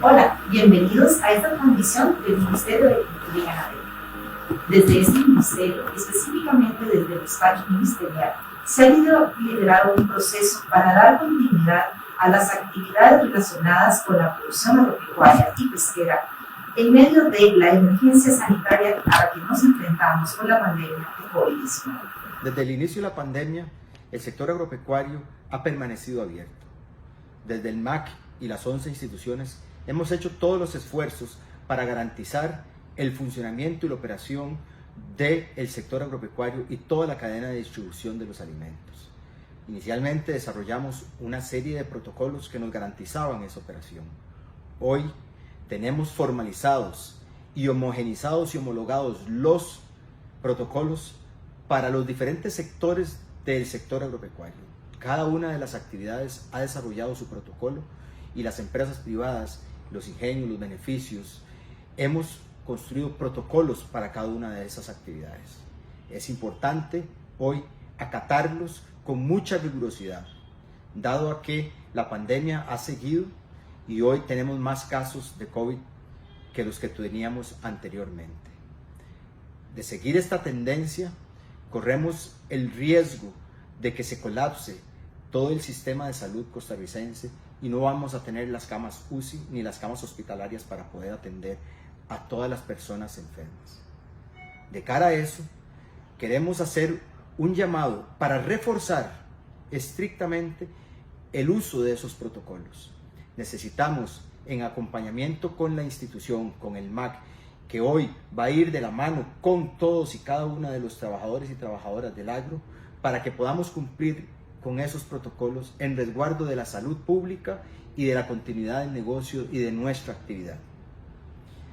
Hola, bienvenidos a esta transmisión del Ministerio de Agricultura y Ganadería. Desde este ministerio, específicamente desde el despacho ministerial, se ha liderado un proceso para dar continuidad a las actividades relacionadas con la producción agropecuaria y pesquera en medio de la emergencia sanitaria a la que nos enfrentamos con la pandemia de COVID-19. Desde el inicio de la pandemia, el sector agropecuario ha permanecido abierto. Desde el MAC y las 11 instituciones hemos hecho todos los esfuerzos para garantizar el funcionamiento y la operación del sector agropecuario y toda la cadena de distribución de los alimentos. Inicialmente desarrollamos una serie de protocolos que nos garantizaban esa operación. Hoy tenemos formalizados y homogenizados y homologados los protocolos para los diferentes sectores del sector agropecuario. Cada una de las actividades ha desarrollado su protocolo y las empresas privadas, los ingenios, los beneficios, hemos construido protocolos para cada una de esas actividades. Es importante hoy acatarlos con mucha rigurosidad, dado a que la pandemia ha seguido y hoy tenemos más casos de COVID que los que teníamos anteriormente. De seguir esta tendencia, corremos el riesgo de que se colapse todo el sistema de salud costarricense y no vamos a tener las camas UCI ni las camas hospitalarias para poder atender a todas las personas enfermas. De cara a eso, queremos hacer un llamado para reforzar estrictamente el uso de esos protocolos. Necesitamos, en acompañamiento con la institución, con el MAC, que hoy va a ir de la mano con todos y cada uno de los trabajadores y trabajadoras del agro, para que podamos cumplir con esos protocolos en resguardo de la salud pública y de la continuidad del negocio y de nuestra actividad.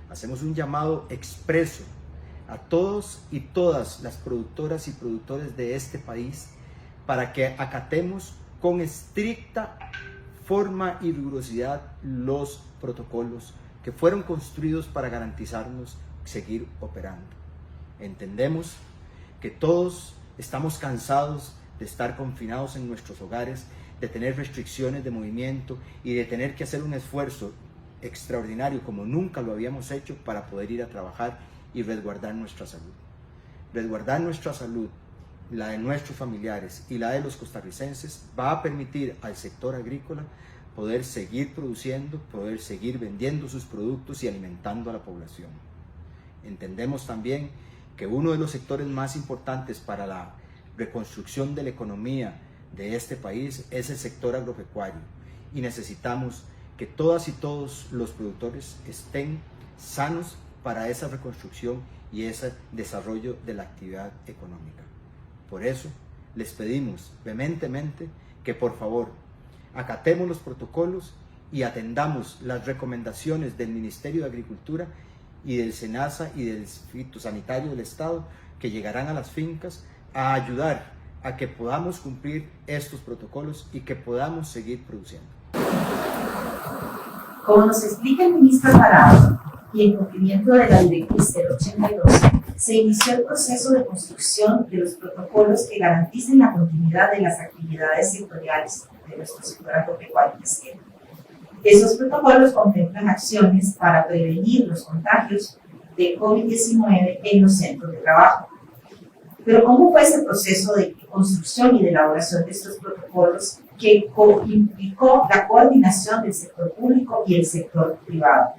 Hacemos un llamado expreso a todos y todas las productoras y productores de este país para que acatemos con estricta forma y rigurosidad los protocolos que fueron construidos para garantizarnos seguir operando. Entendemos que todos estamos cansados de estar confinados en nuestros hogares, de tener restricciones de movimiento y de tener que hacer un esfuerzo extraordinario como nunca lo habíamos hecho para poder ir a trabajar y resguardar nuestra salud. Resguardar nuestra salud, la de nuestros familiares y la de los costarricenses, va a permitir al sector agrícola poder seguir produciendo, poder seguir vendiendo sus productos y alimentando a la población. Entendemos también que uno de los sectores más importantes para la reconstrucción de la economía de este país es el sector agropecuario y necesitamos que todas y todos los productores estén sanos para esa reconstrucción y ese desarrollo de la actividad económica. Por eso les pedimos vehementemente que por favor acatemos los protocolos y atendamos las recomendaciones del Ministerio de Agricultura y del SENASA y del Fitosanitario del Estado, que llegarán a las fincas a ayudar a que podamos cumplir estos protocolos y que podamos seguir produciendo. Como nos explica el ministro Alvarado, y en cumplimiento de la Directriz 082, se inició el proceso de construcción de los protocolos que garanticen la continuidad de las actividades sectoriales de nuestro sector agropecuario y pesquero. Esos protocolos contemplan acciones para prevenir los contagios de COVID-19 en los centros de trabajo. Pero ¿cómo fue ese proceso de construcción y de elaboración de estos protocolos que implicó la coordinación del sector público y el sector privado?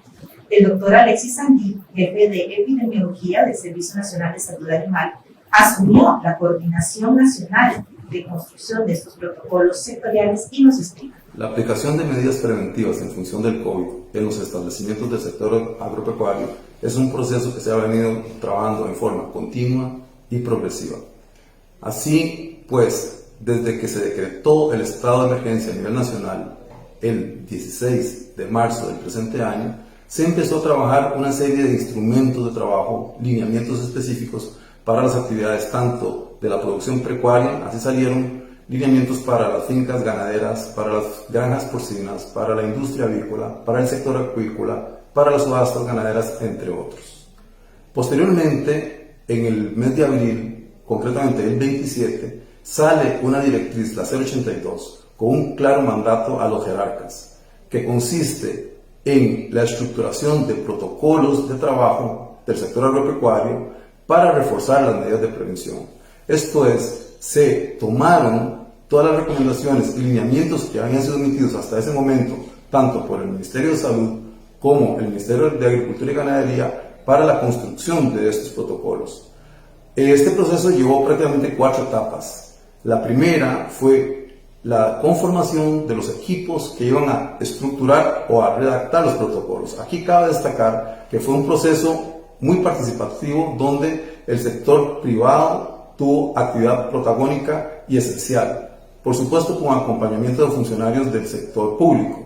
El doctor Alexis Sandí, jefe de epidemiología del Servicio Nacional de Salud Animal, asumió la coordinación nacional de construcción de estos protocolos sectoriales y nos explica. La aplicación de medidas preventivas en función del COVID en los establecimientos del sector agropecuario es un proceso que se ha venido trabajando en forma continua y progresiva. Así pues, desde que se decretó el estado de emergencia a nivel nacional el 16 de marzo del presente año, se empezó a trabajar una serie de instrumentos de trabajo, lineamientos específicos para las actividades tanto de la producción pecuaria, así salieron lineamientos para las fincas ganaderas, para las granjas porcinas, para la industria avícola, para el sector acuícola, para las subastas ganaderas, entre otros. Posteriormente, en el mes de abril, concretamente el 27, sale una directriz, la 082, con un claro mandato a los jerarcas, que consiste en la estructuración de protocolos de trabajo del sector agropecuario para reforzar las medidas de prevención. Esto es, se tomaron todas las recomendaciones y lineamientos que habían sido emitidos hasta ese momento, tanto por el Ministerio de Salud como el Ministerio de Agricultura y Ganadería, para la construcción de estos protocolos. Este proceso llevó prácticamente 4 etapas. La primera fue la conformación de los equipos que iban a estructurar o a redactar los protocolos. Aquí cabe destacar que fue un proceso muy participativo donde el sector privado tuvo actividad protagónica y esencial, por supuesto con acompañamiento de funcionarios del sector público.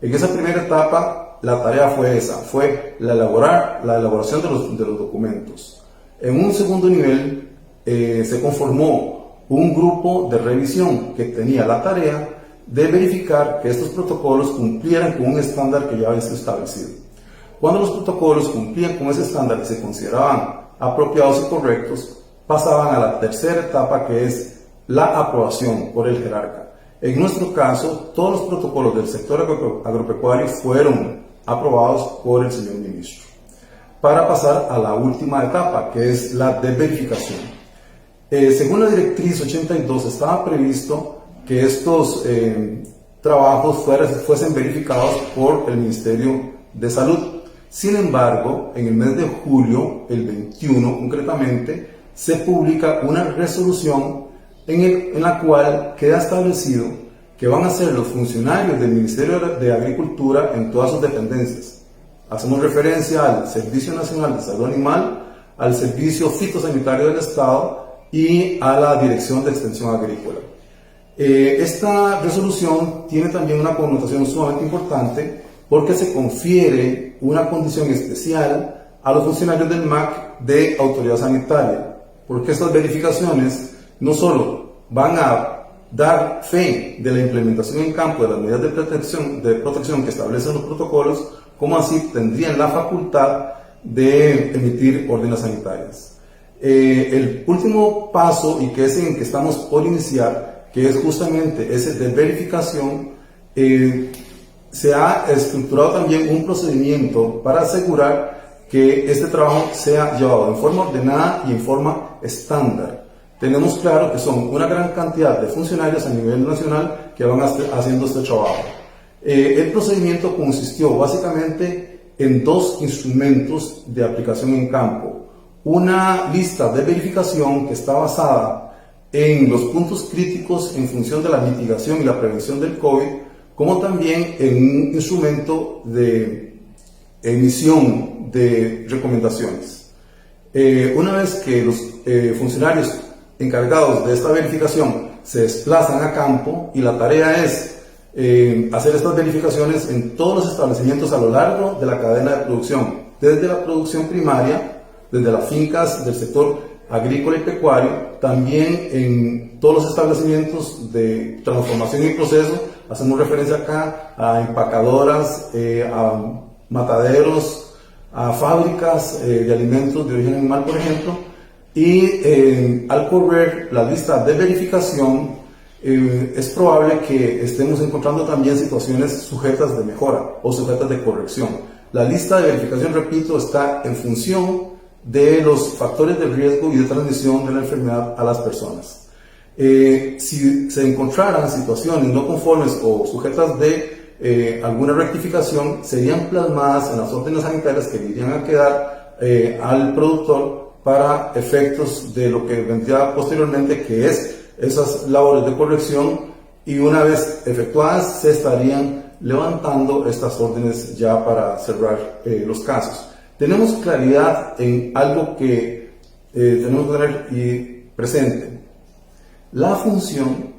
En esa primera etapa la tarea fue esa, fue la elaboración de los documentos. En un segundo nivel se conformó un grupo de revisión que tenía la tarea de verificar que estos protocolos cumplieran con un estándar que ya había sido establecido. Cuando los protocolos cumplían con ese estándar y se consideraban apropiados y correctos, pasaban a la tercera etapa, que es la aprobación por el jerarca. En nuestro caso, todos los protocolos del sector agropecuario fueron aprobados por el señor ministro, para pasar a la última etapa, que es la de verificación. Según la directriz 82, estaba previsto que estos trabajos fuesen verificados por el Ministerio de Salud. Sin embargo, en el mes de julio, el 21 concretamente, se publica una resolución en la cual queda establecido que van a ser los funcionarios del Ministerio de Agricultura en todas sus dependencias. Hacemos referencia al Servicio Nacional de Salud Animal, al Servicio Fitosanitario del Estado y a la Dirección de Extensión Agrícola. Esta resolución tiene también una connotación sumamente importante porque se confiere una condición especial a los funcionarios del MAC de autoridad sanitaria, porque estas verificaciones no solo van a dar fe de la implementación en campo de las medidas de protección que establecen los protocolos, como así tendrían la facultad de emitir órdenes sanitarias. El último paso, y que es en el que estamos por iniciar, que es justamente ese de verificación, se ha estructurado también un procedimiento para asegurar que este trabajo sea llevado en forma ordenada y en forma estándar. Tenemos claro que son una gran cantidad de funcionarios a nivel nacional que van haciendo este trabajo. El procedimiento consistió básicamente en 2 instrumentos de aplicación en campo. Una lista de verificación que está basada en los puntos críticos en función de la mitigación y la prevención del COVID, como también en un instrumento de emisión de recomendaciones. Una vez que los funcionarios encargados de esta verificación se desplazan a campo, y la tarea es hacer estas verificaciones en todos los establecimientos a lo largo de la cadena de producción, desde la producción primaria, desde las fincas del sector agrícola y pecuario, también en todos los establecimientos de transformación y proceso. Hacemos referencia acá a empacadoras, a mataderos, a fábricas de alimentos de origen animal, por ejemplo, y al correr la lista de verificación, es probable que estemos encontrando también situaciones sujetas de mejora o sujetas de corrección. La lista de verificación, repito, está en función de los factores de riesgo y de transmisión de la enfermedad a las personas. Si se encontraran situaciones no conformes o sujetas de alguna rectificación, serían plasmadas en las órdenes sanitarias que irían a quedar al productor para efectos de lo que vendría posteriormente, que es esas labores de corrección, y una vez efectuadas se estarían levantando estas órdenes ya para cerrar los casos. Tenemos claridad en algo que tenemos que tener presente. La función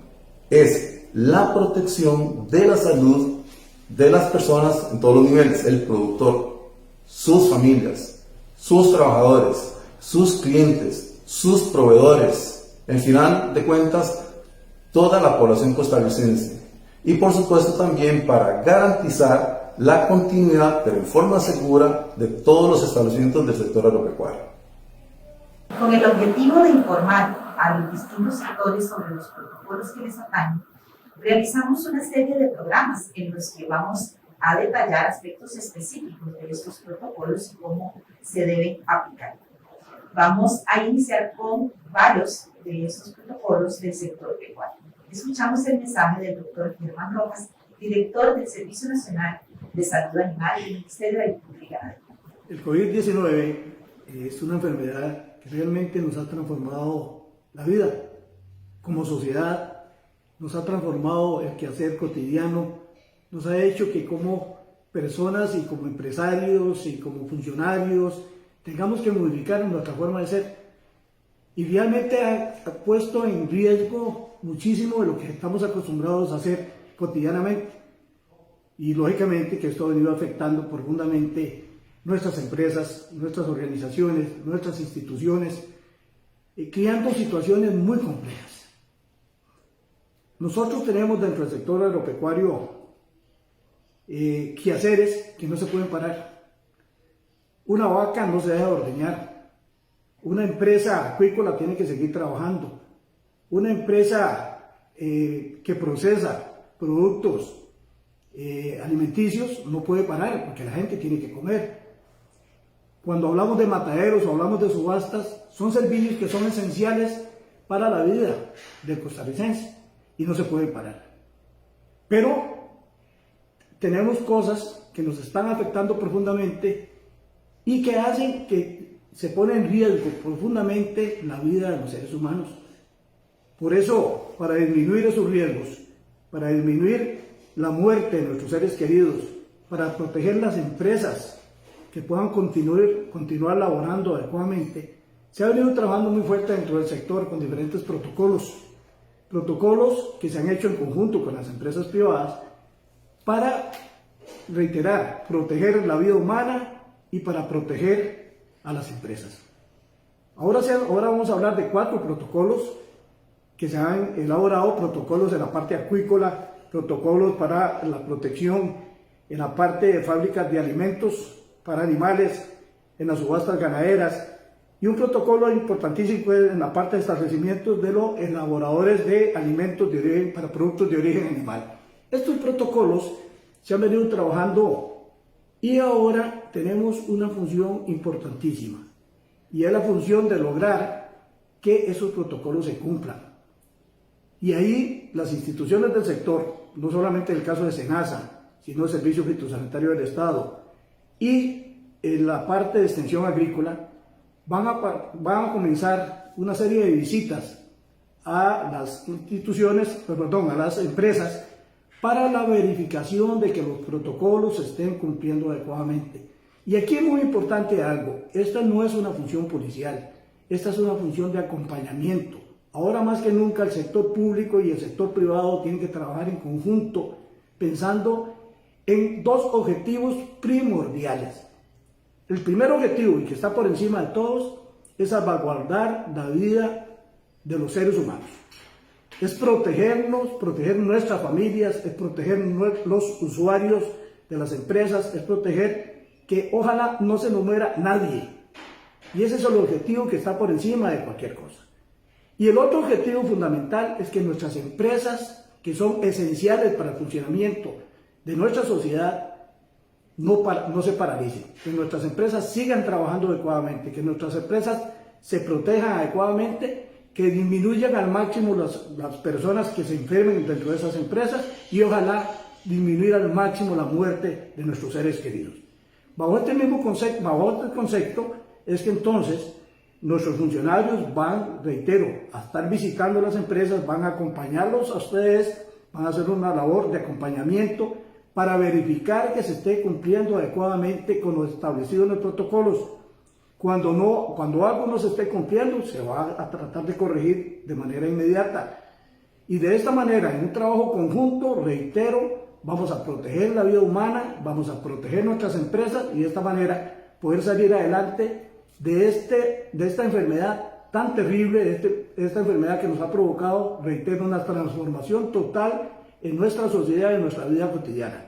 es la protección de la salud de las personas en todos los niveles: el productor, sus familias, sus trabajadores, sus clientes, sus proveedores, en final de cuentas, toda la población costarricense. Y por supuesto también para garantizar la continuidad, pero en forma segura, de todos los establecimientos del sector agropecuario. Con el objetivo de informar a los distintos sectores sobre los protocolos que les atañen, realizamos una serie de programas en los que vamos a detallar aspectos específicos de estos protocolos y cómo se deben aplicar. Vamos a iniciar con varios de estos protocolos del sector pecuario. Escuchamos el mensaje del doctor Germán Rojas, director del Servicio Nacional de Salud Animal del Ministerio de Agricultura y Ganadería. El COVID-19 es una enfermedad que realmente nos ha transformado la vida como sociedad, nos ha transformado el quehacer cotidiano, nos ha hecho que como personas y como empresarios y como funcionarios tengamos que modificar nuestra forma de ser. Y realmente ha puesto en riesgo muchísimo de lo que estamos acostumbrados a hacer cotidianamente. Y lógicamente que esto ha venido afectando profundamente nuestras empresas, nuestras organizaciones, nuestras instituciones, creando situaciones muy complejas. Nosotros tenemos dentro del sector agropecuario quehaceres que no se pueden parar. Una vaca no se deja de ordeñar. Una empresa acuícola tiene que seguir trabajando. Una empresa que procesa productos alimenticios no puede parar porque la gente tiene que comer. Cuando hablamos de mataderos o hablamos de subastas, son servicios que son esenciales para la vida del costarricense y no se pueden parar. Pero tenemos cosas que nos están afectando profundamente y que hacen que se pone en riesgo profundamente la vida de los seres humanos. Por eso, para disminuir esos riesgos, para disminuir la muerte de nuestros seres queridos, para proteger las empresas que puedan continuar laborando adecuadamente, se ha venido trabajando muy fuerte dentro del sector con diferentes protocolos que se han hecho en conjunto con las empresas privadas para, reiterar, proteger la vida humana y para proteger a las empresas. Ahora vamos a hablar de 4 protocolos que se han elaborado, protocolos en la parte acuícola, protocolos para la protección en la parte de fábricas de alimentos para animales, en las subastas ganaderas, y un protocolo importantísimo en la parte de establecimientos de los elaboradores de alimentos de origen, para productos de origen animal. Estos protocolos se han venido trabajando y ahora tenemos una función importantísima, y es la función de lograr que esos protocolos se cumplan. Y ahí las instituciones del sector, no solamente el caso de SENASA, sino el Servicio Fitosanitario del Estado y en la parte de extensión agrícola, van a comenzar una serie de visitas a las a las empresas para la verificación de que los protocolos se estén cumpliendo adecuadamente. Y aquí es muy importante algo, esta no es una función policial, esta es una función de acompañamiento. Ahora más que nunca el sector público y el sector privado tienen que trabajar en conjunto, pensando en 2 objetivos primordiales. El primer objetivo, y que está por encima de todos, es salvaguardar la vida de los seres humanos. Es protegernos, proteger nuestras familias, es proteger los usuarios de las empresas, es proteger que ojalá no se nos muera nadie. Y ese es el objetivo que está por encima de cualquier cosa. Y el otro objetivo fundamental es que nuestras empresas, que son esenciales para el funcionamiento de nuestra sociedad, no se paralicen, que nuestras empresas sigan trabajando adecuadamente, que nuestras empresas se protejan adecuadamente, que disminuyan al máximo las personas que se enfermen dentro de esas empresas y ojalá disminuir al máximo la muerte de nuestros seres queridos. Bajo este concepto es que entonces nuestros funcionarios van, reitero, a estar visitando las empresas, van a acompañarlos a ustedes, van a hacer una labor de acompañamiento para verificar que se esté cumpliendo adecuadamente con lo establecido en los protocolos. Cuando algo no se esté cumpliendo, se va a tratar de corregir de manera inmediata. Y de esta manera, en un trabajo conjunto, reitero, vamos a proteger la vida humana, vamos a proteger nuestras empresas y de esta manera poder salir adelante de esta enfermedad tan terrible, de esta enfermedad que nos ha provocado, reitero, una transformación total en nuestra sociedad y en nuestra vida cotidiana.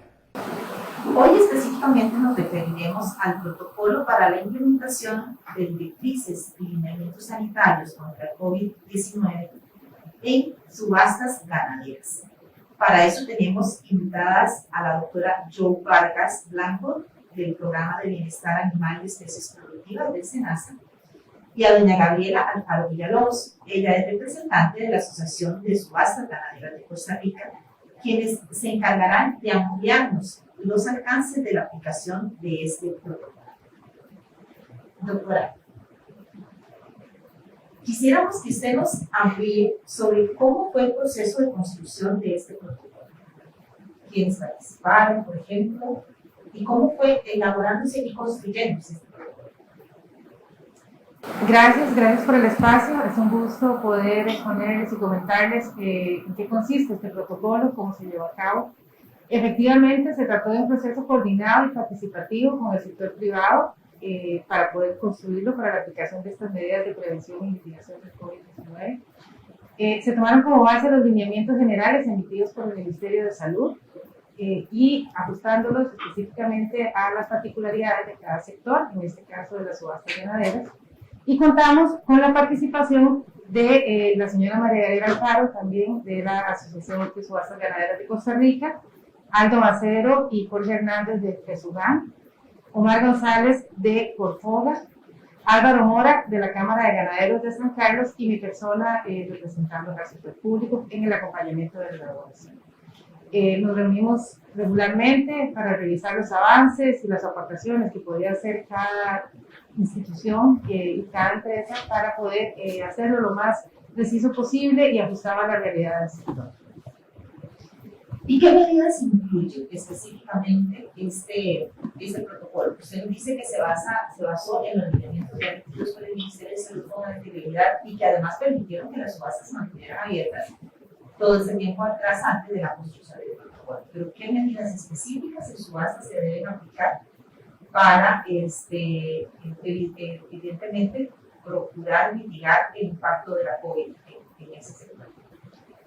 Hoy específicamente nos referiremos al protocolo para la implementación de directrices y lineamientos sanitarios contra el COVID-19 en subastas ganaderas. Para eso tenemos invitadas a la doctora Jo Vargas Blanco, del Programa de Bienestar Animal y Especies Productivas del SENASA, y a doña Gabriela Alfaro Villalobos. Ella es representante de la Asociación de Subastas Ganaderas de Costa Rica, quienes se encargarán de ampliarnos los alcances de la aplicación de este protocolo. Doctora, quisiéramos que usted nos amplíe sobre cómo fue el proceso de construcción de este protocolo. ¿Quiénes participaron, por ejemplo? ¿Y cómo fue elaborándose y construyéndose este protocolo? Gracias por el espacio. Es un gusto poder exponerles y comentarles en qué consiste este protocolo, cómo se lleva a cabo. Efectivamente, se trató de un proceso coordinado y participativo con el sector privado para poder construirlo para la aplicación de estas medidas de prevención y mitigación del COVID-19. Se tomaron como base los lineamientos generales emitidos por el Ministerio de Salud y ajustándolos específicamente a las particularidades de cada sector, en este caso de las subastas ganaderas. Y contamos con la participación de la señora María Gabriela Alfaro, también de la Asociación de Subastas Ganaderas de Costa Rica, Aldo Macero y Jorge Hernández de Fesugán, Omar González de Corfoga, Álvaro Mora de la Cámara de Ganaderos de San Carlos y mi persona representando al sector público en el acompañamiento de la elaboración. Nos reunimos regularmente para revisar los avances y las aportaciones que podía hacer cada institución y cada empresa para poder hacerlo lo más preciso posible y ajustado a la realidad del sector. ¿Y qué medidas incluye específicamente este protocolo? Usted nos dice que se basó en los lineamientos emitidos por el Ministerio de Salud con anterioridad y que además permitieron que las subastas se mantuvieran abiertas todo ese tiempo atrás antes de la construcción del protocolo. Pero ¿qué medidas específicas en subastas se deben aplicar para, evidentemente, procurar mitigar el impacto de la COVID en ese sector?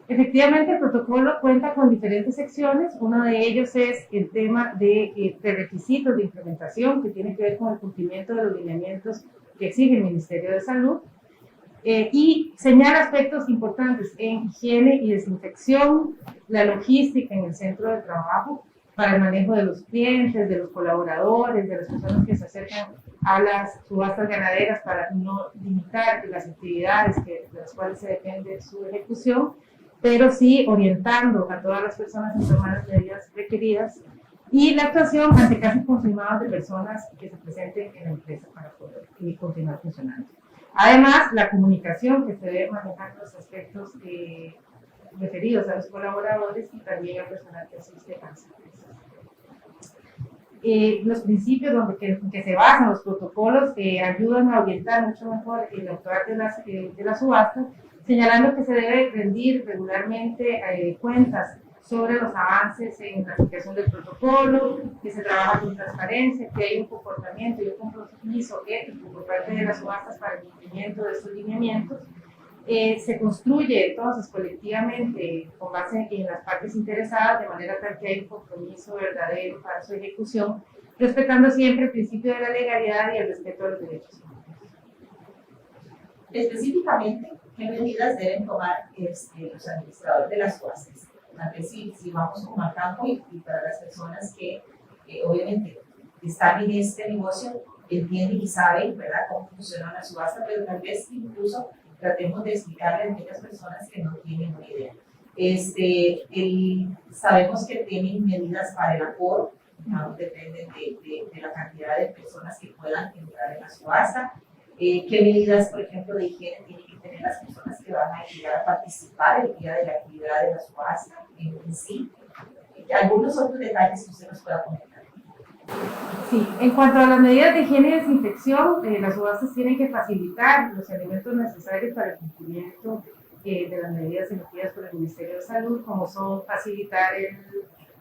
Efectivamente, el protocolo cuenta con diferentes secciones. Uno de ellos es el tema de requisitos de implementación, que tiene que ver con el cumplimiento de los lineamientos que exige el Ministerio de Salud. Y señala aspectos importantes en higiene y desinfección, la logística en el centro de trabajo para el manejo de los clientes, de los colaboradores, de las personas que se acercan a las subastas ganaderas para no limitar las actividades de las cuales se depende su ejecución, pero sí orientando a todas las personas en tomar las medidas requeridas y la actuación ante casos confirmados de personas que se presenten en la empresa para poder continuar funcionando. Además, la comunicación que se debe manejar los aspectos referidos a los colaboradores y también al personal que asiste a las empresas. Los principios en que se basan los protocolos ayudan a orientar mucho mejor el actuar de las subastas, señalando que se debe rendir regularmente cuentas sobre los avances en la aplicación del protocolo, que se trabaja con transparencia, que hay un comportamiento y un compromiso ético por parte de las subastas para el cumplimiento de estos lineamientos. Se construye entonces colectivamente con base en las partes interesadas, de manera tal que hay un compromiso verdadero para su ejecución, respetando siempre el principio de la legalidad y el respeto a los derechos humanos. Específicamente, ¿qué medidas deben tomar los administradores de las subastas? Si vamos como al campo y para las personas que obviamente están en este negocio, entienden y saben, ¿verdad?, cómo funciona la subasta, pero tal vez incluso tratemos de explicarle a aquellas personas que no tienen una idea. Sabemos que tienen medidas para el aforo, ¿no? Depende de la cantidad de personas que puedan entrar en la subasta. ¿Qué medidas, por ejemplo, de higiene tienen que tener las personas que van a llegar a participar el día de la actividad de la subasta en sí? Algunos otros detalles que usted nos pueda comentar. Sí, en cuanto a las medidas de higiene y desinfección, las subastas tienen que facilitar los elementos necesarios para el cumplimiento de las medidas emitidas por el Ministerio de Salud, como son facilitar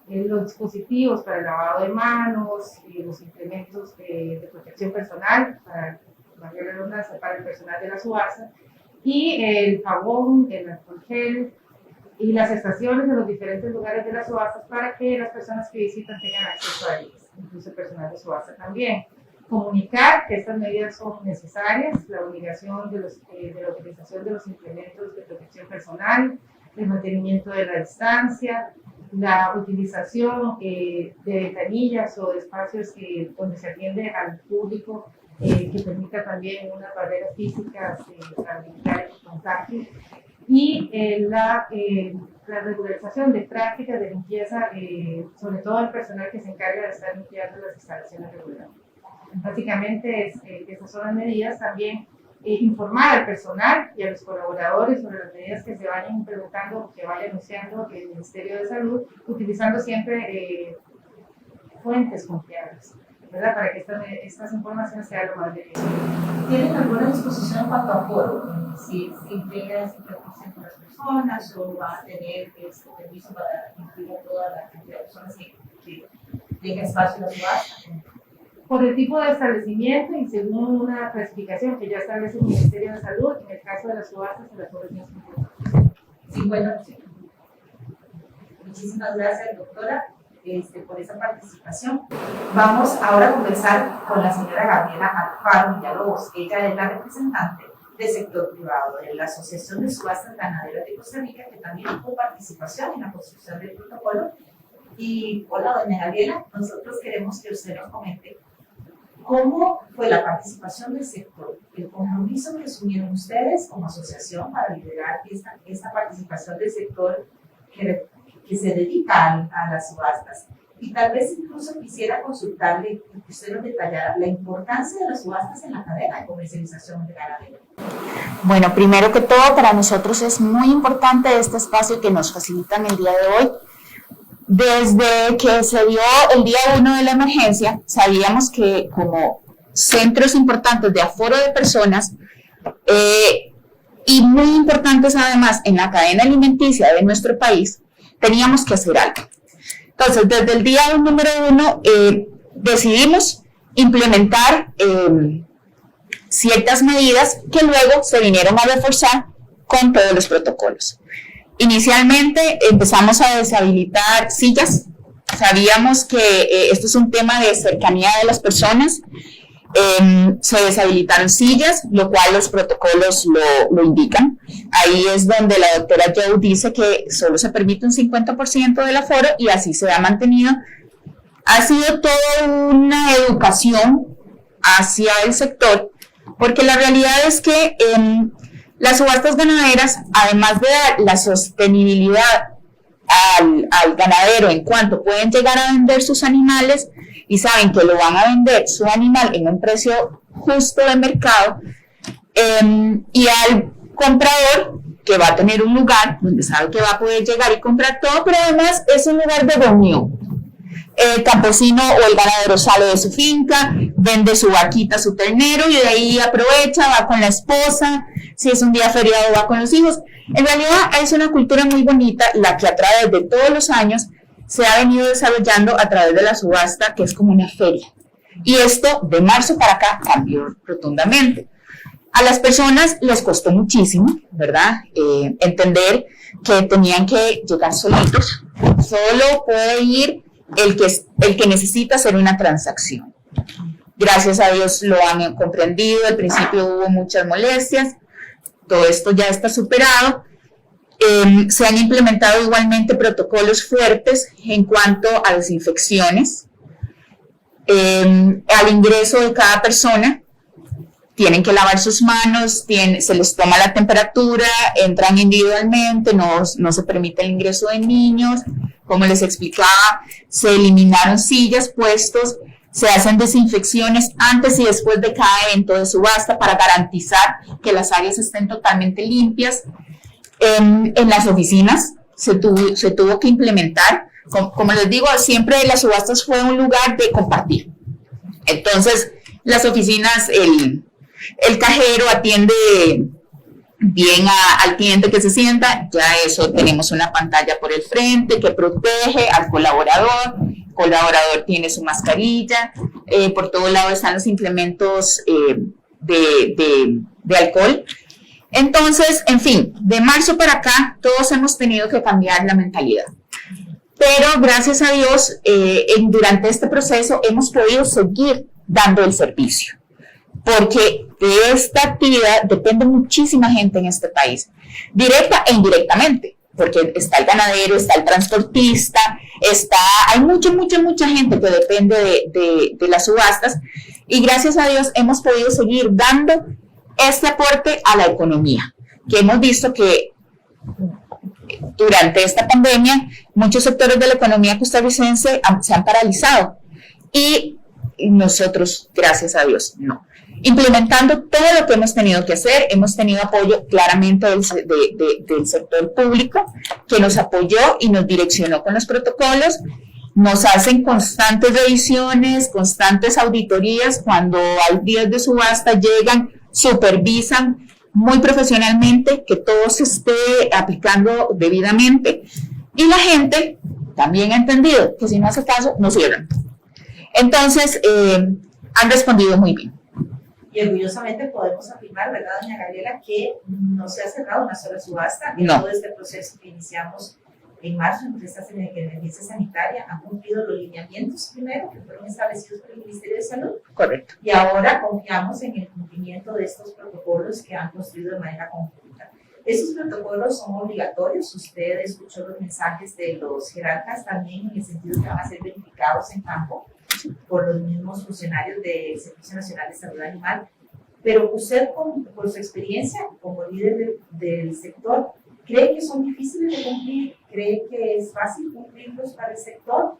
los dispositivos para el lavado de manos, los implementos de protección personal para el personal de la subasta, y el jabón, el alcohol gel y las estaciones en los diferentes lugares de las subastas para que las personas que visitan tengan acceso a ellas, incluso el personal de subasta también. Comunicar que estas medidas son necesarias, la obligación de la utilización de los implementos de protección personal, el mantenimiento de la distancia, la utilización de ventanillas o de espacios donde se atiende al público, que permita también unas barreras físicas para evitar el contagio, y la regularización de prácticas de limpieza, sobre todo el personal que se encarga de estar limpiando las instalaciones regularmente. Básicamente, esas son las medidas. También informar al personal y a los colaboradores sobre las medidas que se vayan implementando, que vaya anunciando el Ministerio de Salud, utilizando siempre fuentes confiables, ¿verdad? Para que estas informaciones sean lo más verídicas. ¿Tienen alguna disposición en cuanto a aforo? Si integra el 50% de las personas o va a tener permiso para incluir a toda la cantidad de personas que tenga espacio en la subasta? Por el tipo de establecimiento y según una clasificación que ya establece el Ministerio de Salud, en el caso de las subastas, el aforo es 50%. Muchísimas gracias, doctora, por esa participación. Vamos ahora a conversar con la señora Gabriela Alfaro Villalobos. Ella es la representante del sector privado de la Asociación de Subastas Ganaderas de Costa Rica, que también tuvo participación en la construcción del protocolo. Y hola, doña Gabriela, nosotros queremos que usted nos comente cómo fue la participación del sector, el compromiso que asumieron ustedes como asociación para liderar esta participación del sector que se dedica a las subastas. Y tal vez incluso quisiera consultarle que usted nos detallara la importancia de las subastas en la cadena de comercialización de ganadero. Bueno, primero que todo, para nosotros es muy importante este espacio que nos facilitan el día de hoy. Desde que se dio el día 1 de la emergencia, sabíamos que como centros importantes de aforo de personas y muy importantes además en la cadena alimenticia de nuestro país, teníamos que hacer algo. Entonces, desde el día número 1 decidimos implementar ciertas medidas que luego se vinieron a reforzar con todos los protocolos. Inicialmente empezamos a deshabilitar sillas. Sabíamos que esto es un tema de cercanía de las personas. Se deshabilitaron sillas, lo cual los protocolos lo indican. Ahí es donde la doctora Joe dice que solo se permite un 50% del aforo y así se ha mantenido. Ha sido toda una educación hacia el sector, porque la realidad es que las subastas ganaderas, además de dar la sostenibilidad al ganadero en cuanto pueden llegar a vender sus animales y saben que lo van a vender su animal en un precio justo de mercado, y al comprador que va a tener un lugar donde sabe que va a poder llegar y comprar todo, pero además es un lugar de reunión. El campesino o el ganadero sale de su finca, vende su vaquita, su ternero y de ahí aprovecha, va con la esposa, si es un día feriado va con los hijos. En realidad es una cultura muy bonita la que a través de todos los años se ha venido desarrollando a través de la subasta, que es como una feria. Y esto de marzo para acá cambió rotundamente. A las personas les costó muchísimo, ¿verdad? Entender que tenían que llegar solitos. Solo puede ir el que necesita hacer una transacción. Gracias a Dios lo han comprendido. Al principio hubo muchas molestias. Todo esto ya está superado. Se han implementado igualmente protocolos fuertes en cuanto a desinfecciones. Al ingreso de cada persona tienen que lavar sus manos, se les toma la temperatura, entran individualmente, no se permite el ingreso de niños. Como les explicaba, se eliminaron sillas, puestos, se hacen desinfecciones antes y después de cada evento de subasta para garantizar que las áreas estén totalmente limpias. En las oficinas se tuvo que implementar, como les digo, siempre las subastas fue un lugar de compartir. Entonces, las oficinas, el cajero atiende bien al cliente que se sienta, ya eso tenemos una pantalla por el frente que protege al colaborador. El colaborador tiene su mascarilla, por todo lado están los implementos de alcohol. Entonces, en fin, de marzo para acá todos hemos tenido que cambiar la mentalidad. Pero gracias a Dios, durante este proceso hemos podido seguir dando el servicio, porque de esta actividad depende muchísima gente en este país, directa e indirectamente. porque está el ganadero, está el transportista, hay mucha gente que depende de las subastas, y gracias a Dios hemos podido seguir dando este aporte a la economía, que hemos visto que durante esta pandemia muchos sectores de la economía costarricense se han paralizado, y nosotros, gracias a Dios, no. Implementando todo lo que hemos tenido que hacer, hemos tenido apoyo claramente del sector público, que nos apoyó y nos direccionó con los protocolos. Nos hacen constantes revisiones, constantes auditorías. Cuando hay días de subasta, llegan, supervisan muy profesionalmente que todo se esté aplicando debidamente. Y la gente también ha entendido que si no hace caso, no cierran. Entonces, han respondido muy bien. Y orgullosamente podemos afirmar, ¿verdad, doña Gabriela, que no se ha cerrado una sola subasta? En No. todo este proceso que iniciamos en marzo en esta emergencia sanitaria han cumplido los lineamientos primero que fueron establecidos por el Ministerio de Salud. Correcto. Y ahora confiamos en el cumplimiento de estos protocolos que han construido de manera conjunta. Esos protocolos son obligatorios. Usted escuchó los mensajes de los jerarcas también en el sentido que van a ser verificados en campo por los mismos funcionarios del Servicio Nacional de Salud Animal. Pero usted, por su experiencia como líder del sector, ¿cree que son difíciles de cumplir? ¿Cree que es fácil cumplirlos para el sector?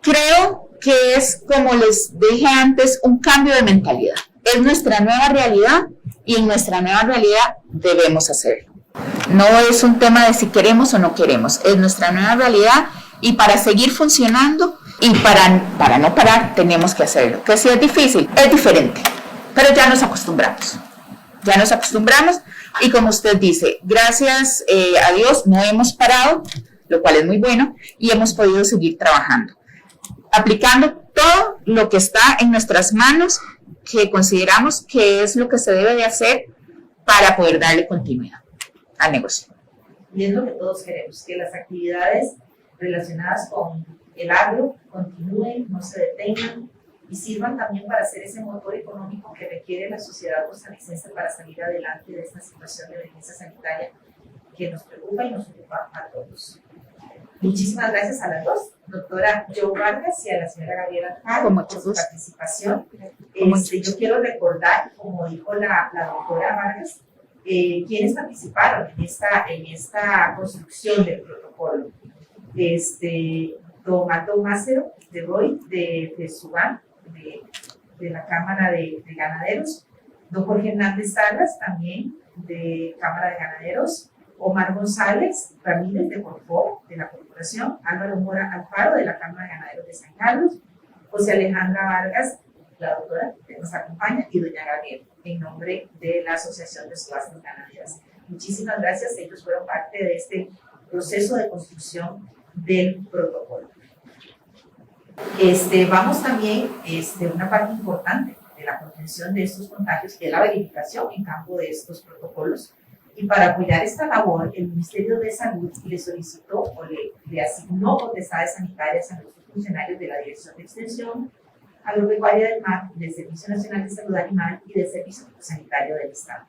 Creo que es, como les dije antes, un cambio de mentalidad. Es nuestra nueva realidad y en nuestra nueva realidad debemos hacerlo. No es un tema de si queremos o no queremos, es nuestra nueva realidad, y para seguir funcionando y para no parar tenemos que hacerlo. Que si es difícil, es diferente, pero ya nos acostumbramos. Y como usted dice, gracias a Dios no hemos parado, lo cual es muy bueno, y hemos podido seguir trabajando, aplicando todo lo que está en nuestras manos, que consideramos que es lo que se debe de hacer para poder darle continuidad al negocio. Y es lo que todos queremos, que las actividades relacionadas con el agro continúen, no se detengan y sirvan también para ser ese motor económico que requiere la sociedad costarricense para salir adelante de esta situación de emergencia sanitaria que nos preocupa y nos ocupa a todos. Muchísimas gracias a las dos, doctora Jo Vargas y a la señora Gabriela Alfaro, por su participación. Yo quiero recordar, como dijo la doctora Vargas, quienes participaron en esta construcción del protocolo. Don Aldo Mácero de Roy, de Subán, de la Cámara de Ganaderos, don Jorge Hernández Salas, también de Cámara de Ganaderos, Omar González Ramírez de Corfor, de la Corporación, Álvaro Mora Alfaro, de la Cámara de Ganaderos de San Carlos, José Alejandra Vargas, la doctora que nos acompaña, y doña Gabriela, en nombre de la Asociación de Subastas Ganaderas. Muchísimas gracias, ellos fueron parte de este proceso de construcción del protocolo. Vamos también, una parte importante de la contención de estos contagios, que es la verificación en campo de estos protocolos. Y para apoyar esta labor, el Ministerio de Salud le solicitó o le asignó potestades sanitarias a nuestros funcionarios de la Dirección de Extensión Agropecuaria del MAC, del Servicio Nacional de Salud Animal y del Servicio Sanitario del Estado.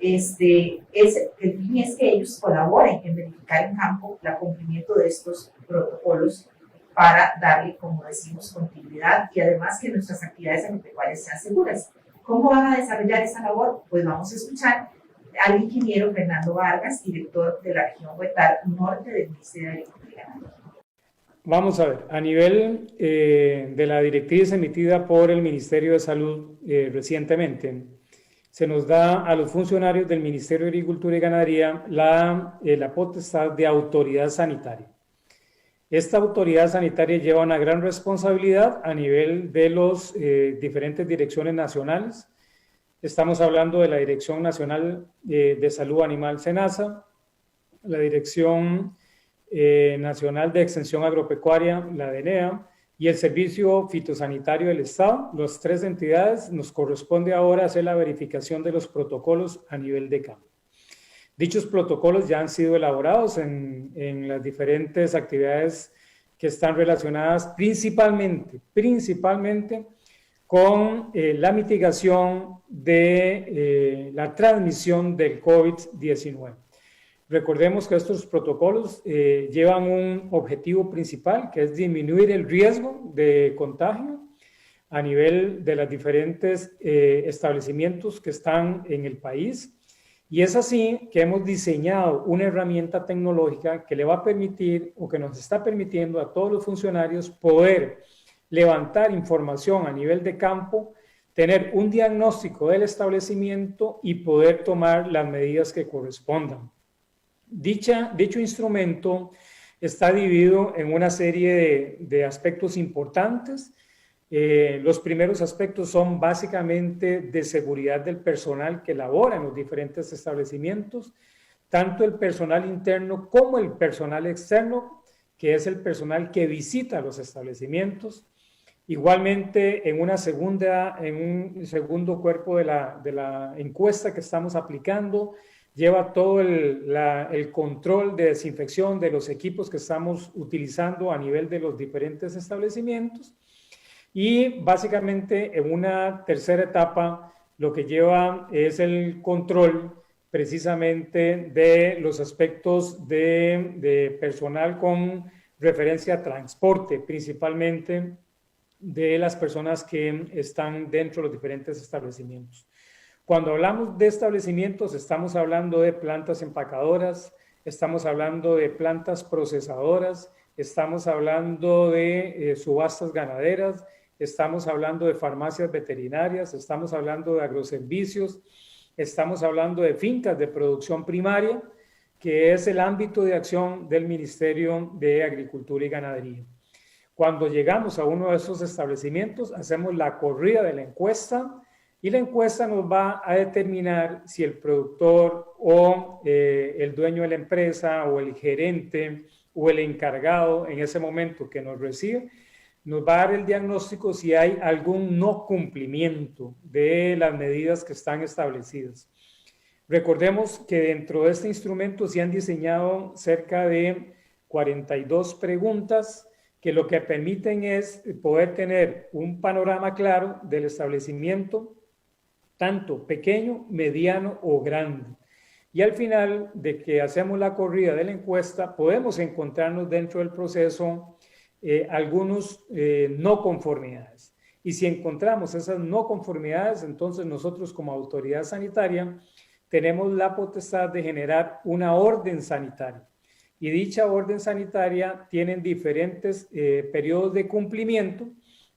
El fin es que ellos colaboren en verificar en campo el cumplimiento de estos protocolos para darle, como decimos, continuidad y además que nuestras actividades agropecuarias sean seguras. ¿Cómo van a desarrollar esa labor? Pues vamos a escuchar al ingeniero Fernando Vargas, director de la región Huetar Norte del Ministerio de Agricultura y Ganadería. Vamos a ver, a nivel de la directriz emitida por el Ministerio de Salud recientemente, se nos da a los funcionarios del Ministerio de Agricultura y Ganadería la potestad de autoridad sanitaria. Esta autoridad sanitaria lleva una gran responsabilidad a nivel de las diferentes direcciones nacionales. Estamos hablando de la Dirección Nacional de Salud Animal SENASA, la Dirección Nacional de Extensión Agropecuaria, la DENEA, y el Servicio Fitosanitario del Estado. Las tres entidades nos corresponde ahora hacer la verificación de los protocolos a nivel de campo. Dichos protocolos ya han sido elaborados en las diferentes actividades que están relacionadas principalmente con la mitigación de la transmisión del COVID-19. Recordemos que estos protocolos llevan un objetivo principal, que es disminuir el riesgo de contagio a nivel de los diferentes establecimientos que están en el país. Y es así que hemos diseñado una herramienta tecnológica que le va a permitir, o que nos está permitiendo a todos los funcionarios poder levantar información a nivel de campo, tener un diagnóstico del establecimiento y poder tomar las medidas que correspondan. Dicho instrumento está dividido en una serie de aspectos importantes. Los primeros aspectos son básicamente de seguridad del personal que labora en los diferentes establecimientos, tanto el personal interno como el personal externo, que es el personal que visita los establecimientos. Igualmente, en un segundo cuerpo de la encuesta que estamos aplicando, lleva todo el control de desinfección de los equipos que estamos utilizando a nivel de los diferentes establecimientos. Y básicamente en una tercera etapa lo que lleva es el control precisamente de los aspectos de personal con referencia a transporte, principalmente de las personas que están dentro de los diferentes establecimientos. Cuando hablamos de establecimientos, estamos hablando de plantas empacadoras, estamos hablando de plantas procesadoras, estamos hablando de subastas ganaderas, estamos hablando de farmacias veterinarias, estamos hablando de agroservicios, estamos hablando de fincas de producción primaria, que es el ámbito de acción del Ministerio de Agricultura y Ganadería. Cuando llegamos a uno de esos establecimientos, hacemos la corrida de la encuesta y la encuesta nos va a determinar si el productor o el dueño de la empresa o el gerente o el encargado en ese momento que nos recibe, nos va a dar el diagnóstico si hay algún no cumplimiento de las medidas que están establecidas. Recordemos que dentro de este instrumento se han diseñado cerca de 42 preguntas que lo que permiten es poder tener un panorama claro del establecimiento, tanto pequeño, mediano o grande. Y al final de que hacemos la corrida de la encuesta, podemos encontrarnos dentro del proceso algunos no conformidades. Y si encontramos esas no conformidades, entonces nosotros como autoridad sanitaria tenemos la potestad de generar una orden sanitaria. Y dicha orden sanitaria tiene diferentes periodos de cumplimiento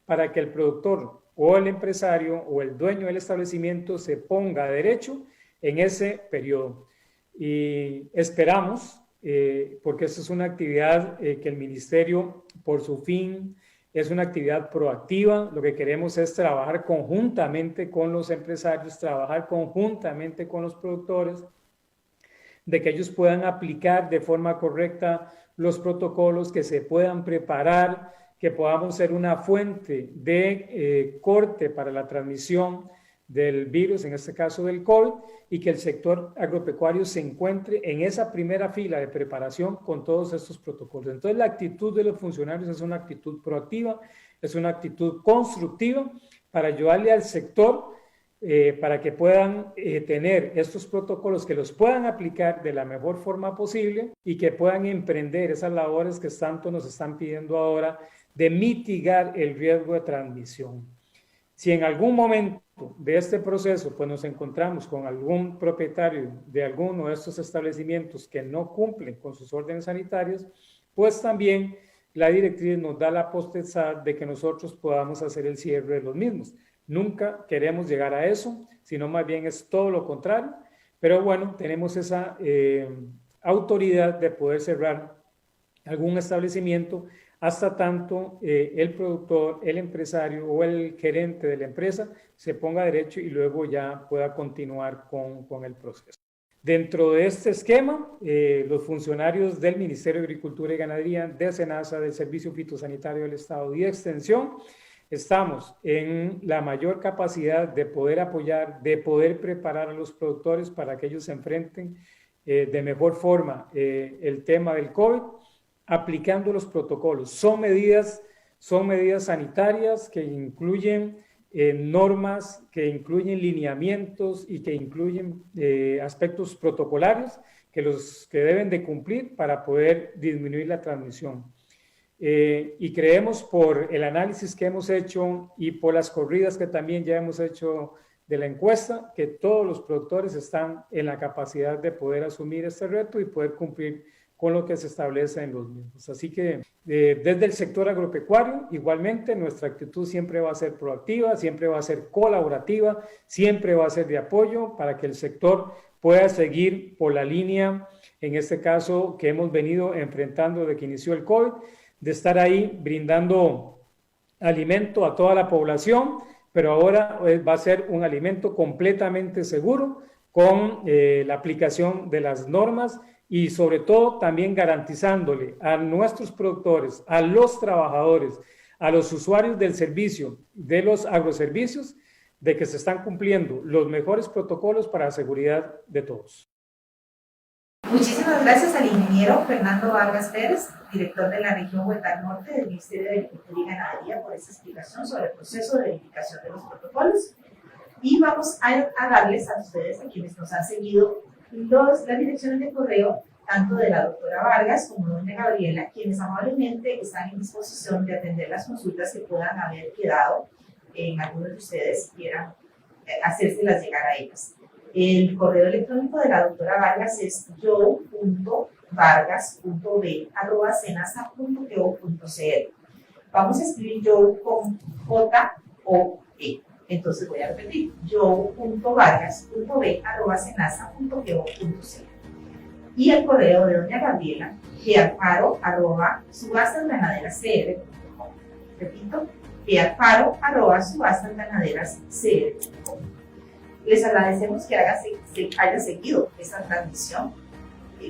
para que el productor o el empresario o el dueño del establecimiento se ponga a derecho en ese periodo. Y esperamos, porque esta es una actividad que el Ministerio, por su fin, es una actividad proactiva. Lo que queremos es trabajar conjuntamente con los empresarios, trabajar conjuntamente con los productores, de que ellos puedan aplicar de forma correcta los protocolos, que se puedan preparar, que podamos ser una fuente de corte para la transmisión del virus, en este caso del COVID, y que el sector agropecuario se encuentre en esa primera fila de preparación con todos estos protocolos. Entonces, la actitud de los funcionarios es una actitud proactiva, es una actitud constructiva para ayudarle al sector para que puedan tener estos protocolos, que los puedan aplicar de la mejor forma posible y que puedan emprender esas labores que tanto nos están pidiendo ahora de mitigar el riesgo de transmisión. Si en algún momento de este proceso pues nos encontramos con algún propietario de alguno de estos establecimientos que no cumplen con sus órdenes sanitarias, pues también la directriz nos da la potestad de que nosotros podamos hacer el cierre de los mismos. Nunca queremos llegar a eso, sino más bien es todo lo contrario, pero bueno, tenemos esa autoridad de poder cerrar algún establecimiento hasta tanto el productor, el empresario o el gerente de la empresa se ponga derecho y luego ya pueda continuar con el proceso. Dentro de este esquema, los funcionarios del Ministerio de Agricultura y Ganadería, de SENASA, del Servicio Fitosanitario del Estado y de Extensión, estamos en la mayor capacidad de poder apoyar, de poder preparar a los productores para que ellos se enfrenten de mejor forma el tema del COVID, aplicando los protocolos. Son medidas sanitarias que incluyen normas, que incluyen lineamientos y que incluyen aspectos protocolarios que que deben de cumplir para poder disminuir la transmisión. Y creemos por el análisis que hemos hecho y por las corridas que también ya hemos hecho de la encuesta, que todos los productores están en la capacidad de poder asumir este reto y poder cumplir con lo que se establece en los mismos. Así que desde el sector agropecuario, igualmente, nuestra actitud siempre va a ser proactiva, siempre va a ser colaborativa, siempre va a ser de apoyo para que el sector pueda seguir por la línea, en este caso, que hemos venido enfrentando desde que inició el COVID, de estar ahí brindando alimento a toda la población, pero ahora va a ser un alimento completamente seguro con la aplicación de las normas y sobre todo también garantizándole a nuestros productores, a los trabajadores, a los usuarios del servicio, de los agroservicios, de que se están cumpliendo los mejores protocolos para la seguridad de todos. Muchísimas gracias al ingeniero Fernando Vargas Pérez, director de la región Huetar Norte del Ministerio de Agricultura y Ganadería, por esa explicación sobre el proceso de verificación de los protocolos. Y vamos a darles a ustedes, a quienes nos han seguido, las direcciones de correo, tanto de la doctora Vargas como de doña Gabriela, quienes amablemente están en disposición de atender las consultas que puedan haber quedado en algunos de ustedes quieran hacérselas llegar a ellas. El correo electrónico de la doctora Vargas es joe.vargas.b@senasa.go.cr. Vamos a escribir Joe con J-O-E. Entonces voy a repetir, joe.vargas.b@senasa.go.cr. Y el correo de doña Gabriela, pealfaro@subastasganaderascr.com. Repito, pealfaro@subastasganaderascr.com. Les agradecemos que haya seguido esta transmisión.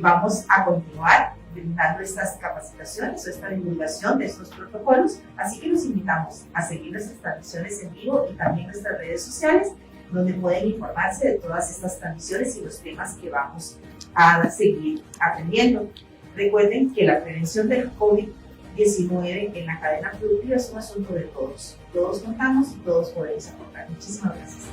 Vamos a continuar brindando estas capacitaciones o esta divulgación de estos protocolos, así que los invitamos a seguir nuestras transmisiones en vivo y también nuestras redes sociales, donde pueden informarse de todas estas transmisiones y los temas que vamos a seguir aprendiendo. Recuerden que la prevención del COVID-19 en la cadena productiva es un asunto de todos. Todos contamos y todos podemos aportar. Muchísimas gracias.